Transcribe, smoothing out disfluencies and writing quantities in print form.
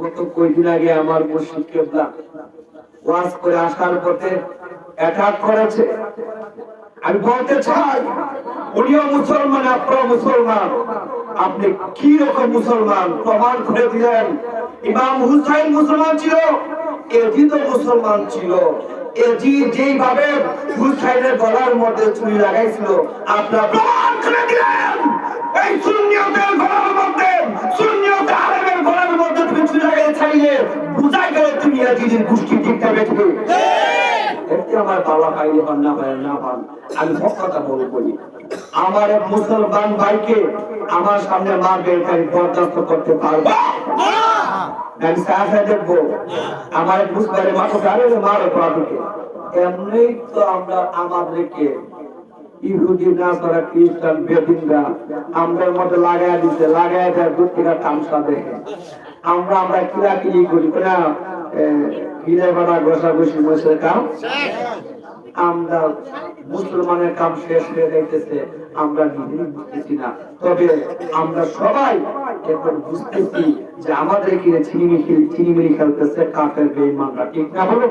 গত কয়েকদিন আগে আমার মুর্শিদ কেবলা ওয়াজ করে আসার পথে অ্যাটাক করেছে। আমি বলতে চাই উনিও মুসলমান, আপনারা মুসলমান, আপনি কি রকম মুসলমান প্রমাণ করে দিলেন। ইমাম হুসাইন মুসলমান ছিল, এজিদ মুসলমান ছিল। এজিদ যেইভাবে হুসাইনের গলার মধ্যে ছুরি লাগাইছিল, আপনারা প্রমাণ করে দিলেন। এই সুন্নিয়তের গলার মধ্যে, সুন্নিয়তের আলেমের গলার মধ্যে তুমি ছুরি লাগাই চাইলে বুঝাই গেলে তুমি এজিদের গোষ্ঠী ঠিকটা বেঁচবে। এতে আমার বাবা খাইলে পান না পারেন না পান, আমি সব কথা বলি। আমার এক মুসলমান ভাইকে আমার সামনে মারবে, আমি বরদাস্ত করতে পারবো না। আমি সাথে দেখবো আমার এক মুসলমানের মাথা গাড়ি মারে পড়াটিকে। এমনি তো আমরা আমাদেরকে ইহুদি নাসারা খ্রিস্টান বেদিনরা আমাদের মধ্যে লাগাই দিচ্ছে, লাগাই দেয় দূর থেকে তামসা দেখে। আমরা কিলাকিলি করি না, গিলে বাড়া ঘষাঘষি মশার কাম আমরা মুসলমানের কাম শেষ হয়ে যাইতেছে, আমরা নিজেই বুঝতেছি না। তবে আমরা সবাই এখন বুঝতেছি যে আমাদের কি চিনিমিনি খেলতেছে কাফের বেঈমানরা, ঠিক না বলো?